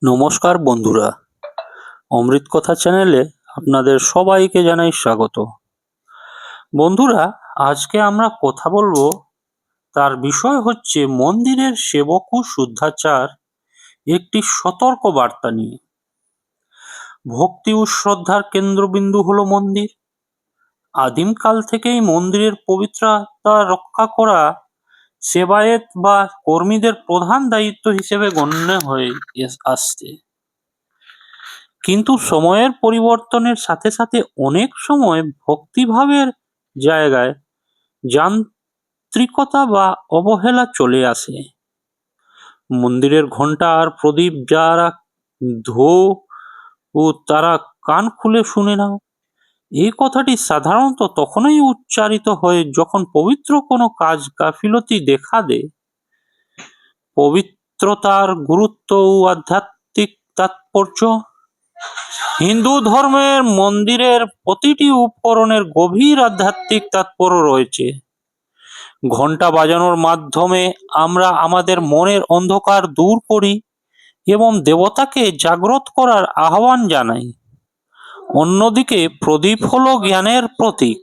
নমস্কার বন্ধুরা, অমৃত কথা চ্যানেলে আপনাদের সবাইকে জানাই স্বাগত। বন্ধুরা, আজকে আমরা কথা বলবো, তার বিষয় হচ্ছে মন্দিরের সেবক ও শুদ্ধাচার, একটি সতর্ক বার্তা নিয়ে। ভক্তি ও শ্রদ্ধার কেন্দ্রবিন্দু হলো মন্দির। আদিমকাল থেকেই মন্দিরের পবিত্রতা রক্ষা করা সেবায়েত বা কর্মীদের প্রধান দায়িত্ব হিসেবে গণ্য হয়ে আসছে। কিন্তু সময়ের পরিবর্তনের সাথে সাথে অনেক সময় ভক্তিভাবের জায়গায় যান্ত্রিকতা বা অবহেলা চলে আসে। মন্দিরের ঘণ্টা আর প্রদীপ যারা ধো ও তারা কান খুলে শুনে না। এই কথাটি সাধারণত তখনই উচ্চারিত হয় যখন পবিত্র কোনো কাজ গাফিলতি দেখা দেয়। পবিত্রতার গুরুত্ব ও আধ্যাত্মিক তাৎপর্য। হিন্দু ধর্মের মন্দিরের প্রতিটি উপকরণের গভীর আধ্যাত্মিক তাৎপর্য রয়েছে। ঘণ্টা বাজানোর মাধ্যমে আমরা আমাদের মনের অন্ধকার দূর করি এবং দেবতাকে জাগ্রত করার আহ্বান জানাই। অন্যদিকে প্রদীপ হলো জ্ঞানের প্রতীক,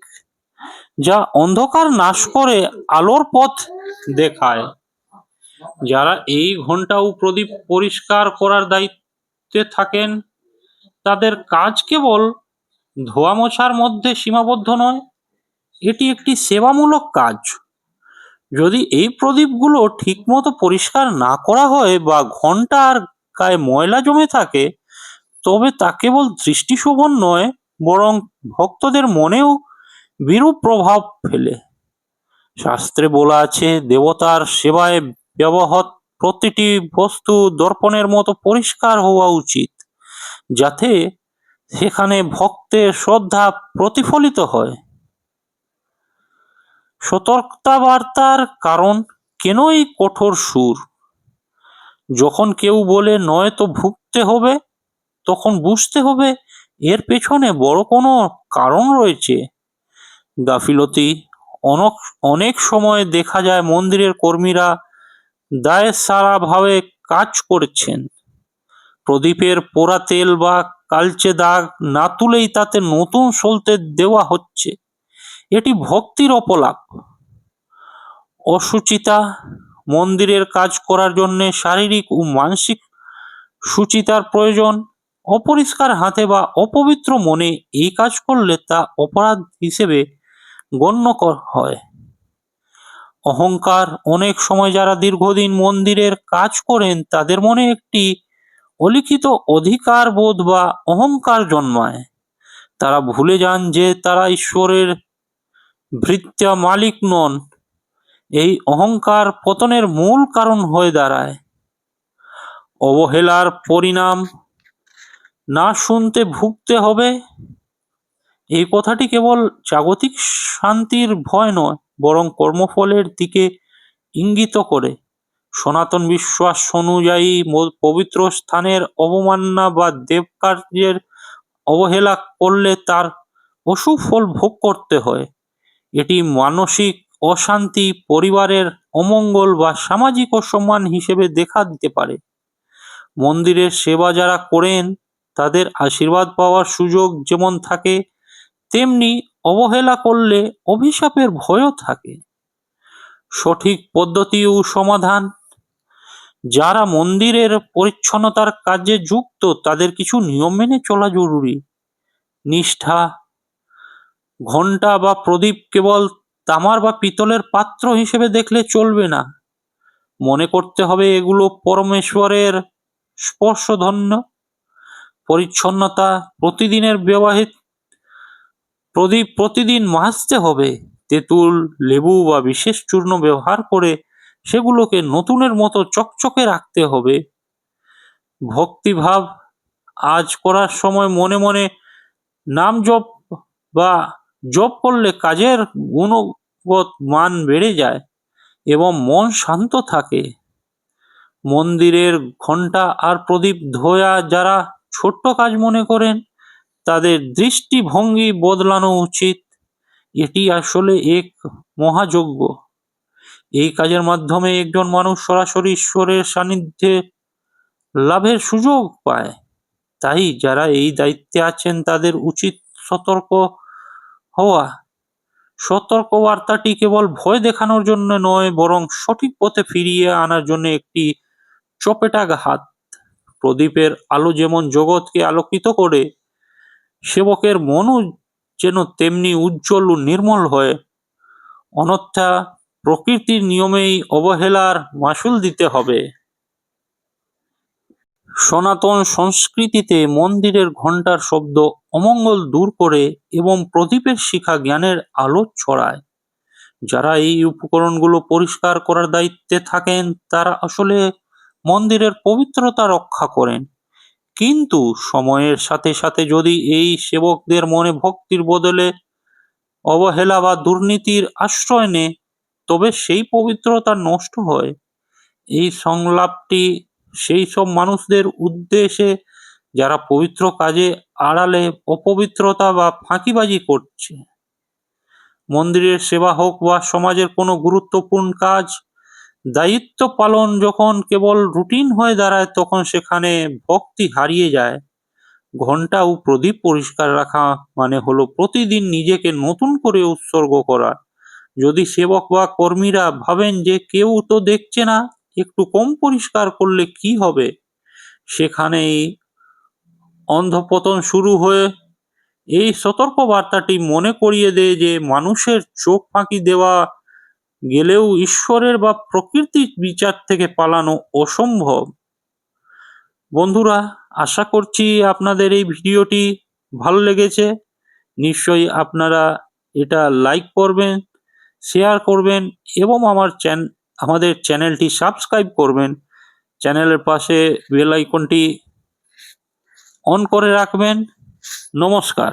যা অন্ধকার নাশ করে আলোর পথ দেখায়। যারা এই ঘণ্টা ও প্রদীপ পরিষ্কার করার দায়িত্বে থাকেন, তাদের কাজ কেবল ধোয়া মোছার মধ্যে সীমাবদ্ধ নয়, এটি একটি সেবামূলক কাজ। যদি এই প্রদীপগুলো ঠিকমতো পরিষ্কার না করা হয় বা ঘণ্টার গায়ে ময়লা জমে থাকে, তবে তা কেবল দৃষ্টিশোভন নয়, বরং ভক্তদের মনেও বিরূপ প্রভাব ফেলে। শাস্ত্রে বলা আছে, দেবতার সেবায় ব্যবহৃত প্রতিটি বস্তু দর্পণের মতো পরিষ্কার হওয়া উচিত, যাতে সেখানে ভক্তের শ্রদ্ধা প্রতিফলিত হয়। সতর্কতাবার্তার কারণ, কেন এই কঠোর সুর? যখন কেউ বলে নয়তো ভুগতে হবে, তখন বুঝতে হবে এর পেছনে বড় কোনো কারণ রয়েছে। গাফিলতি। অনেক সময় দেখা যায় মন্দিরের কর্মীরা দায়সারাভাবে কাজ করছেন। প্রদীপের পোড়া তেল বা কালচে দাগ না তুলেই তাতে নতুন সলতে দেওয়া হচ্ছে। এটি ভক্তির অপলাপ। অসুচিতা। মন্দিরের কাজ করার জন্য শারীরিক ও মানসিক সুচিতার প্রয়োজন। অপরিষ্কার হাতে বা অপবিত্র মনে এই কাজ করলে তা অপরাধ হিসেবে গণ্য হয়। অহংকার। অনেক সময় যারা দীর্ঘদিন মন্দিরের কাজ করেন, তাদের মনে একটি অলিখিত অধিকার বোধ বা অহংকার জন্মায়। তারা ভুলে যান যে তারা ঈশ্বরের ভৃত্য মালিক নন। এই অহংকার পতনের মূল কারণ হয়ে দাঁড়ায়। অবহেলার পরিণাম। না শুনতে ভুগতে হবে, এই কথাটি কেবল জাগতিক শান্তির ভয় নয়, বরং কর্মফলের দিকে ইঙ্গিত করে। সনাতন বিশ্বাস অনুযায়ী পবিত্র স্থানের অবমাননা বা দেবকার্যের অবহেলা করলে তার অশুভ ফল ভোগ করতে হয়। এটি মানসিক অশান্তি, পরিবারের অমঙ্গল বা সামাজিক অসম্মান হিসেবে দেখা দিতে পারে। মন্দিরের সেবা যারা করেন, তাদের আশীর্বাদ পাওয়ার সুযোগ যেমন থাকে, তেমনি অবহেলা করলে অভিশাপের ভয়ও থাকে। সঠিক পদ্ধতি ও সমাধান। যারা মন্দিরের পরিচ্ছন্নতার কাজে যুক্ত, তাদের কিছু নিয়ম মেনে চলা জরুরি। নিষ্ঠা। ঘণ্টা বা প্রদীপ কেবল তামার বা পিতলের পাত্র হিসেবে দেখলে চলবে না। মনে করতে হবে এগুলো পরমেশ্বরের স্পর্শধন্য। পরিচ্ছন্নতা। প্রতিদিনের ব্যবহৃত প্রদীপ প্রতিদিন মাজতে হবে। তেঁতুল, লেবু বা বিশেষ চূর্ণ ব্যবহার করে সেগুলোকে নতুনের মতো চকচকে রাখতে হবে। ভক্তিভাব। আজ করার সময় মনে মনে নাম জপ বা জপ করলে কাজের গুণগত মান বেড়ে যায় এবং মন শান্ত থাকে। মন্দিরের ঘণ্টা আর প্রদীপ ধোয়া যারা ছোট্ট কাজ মনে করেন, তাদের দৃষ্টিভঙ্গি বদলানো উচিত। এটি আসলে এক মহাযজ্ঞ। এই কাজের মাধ্যমে একজন মানুষ সরাসরি ঈশ্বরের সান্নিধ্যে লাভের সুযোগ পায়। তাই যারা এই দায়িত্বে আছেন তাদের উচিত সতর্ক হওয়া। সতর্কবার্তাটি কেবল ভয় দেখানোর জন্য নয়, বরং সঠিক পথে ফিরিয়ে আনার জন্য একটি চপেটাঘাত হাত। প্রদীপের আলো যেমন জগৎকে আলোকিত করে, সেবকের মনও যেন তেমনি উজ্জ্বল ও নির্মল হয়। অন্যথা প্রকৃতির নিয়মেই অবহেলার মাসুল দিতে হবে। সনাতন সংস্কৃতিতে মন্দিরের ঘণ্টার শব্দ অমঙ্গল দূর করে এবং প্রদীপের শিখা জ্ঞানের আলো ছড়ায়। যারা এই উপকরণগুলো পরিষ্কার করার দায়িত্বে থাকেন তারা আসলে মন্দিরের পবিত্রতা রক্ষা করেন। কিন্তু সময়ের সাথে সাথে যদি এই সেবকদের মনে ভক্তির বদলে অবহেলা বা দুর্নীতির আশ্রয় নেয়, তবে সেই পবিত্রতা নষ্ট হয়। এই সংলাপটি সেই সব মানুষদের উদ্দেশ্যে যারা পবিত্র কাজে আড়ালে অপবিত্রতা বা ফাঁকিবাজি করছে। মন্দিরের সেবা হোক বা সমাজের কোনো গুরুত্বপূর্ণ কাজ, দায়িত্ব পালন যখন কেবল রুটিন হয়ে দাঁড়ায় তখন সেখানে ভক্তি হারিয়ে যায়। ঘণ্টা ও প্রদীপ পরিষ্কার রাখা মানে হলো প্রতিদিন নিজেকে নতুন করে উৎসর্গ করা। যদি সেবক বা কর্মীরা ভাবেন যে কেউ তো দেখছে না, একটু কম পরিষ্কার করলে কি হবে, সেখানেই অধঃপতন শুরু হয়ে। এই সতর্ক বার্তাটি মনে করিয়ে দেয় যে মানুষের চোখ ফাঁকি দেওয়া গেলেও ঈশ্বরের বা প্রকৃতির বিচার থেকে পালানো অসম্ভব। বন্ধুরা, আশা করছি আপনাদের এই ভিডিওটি ভালো লেগেছে। নিশ্চয়ই আপনারা এটা লাইক করবেন, শেয়ার করবেন এবং আমাদের চ্যানেলটি সাবস্ক্রাইব করবেন। চ্যানেলের পাশে বেল আইকনটি অন করে রাখবেন। নমস্কার।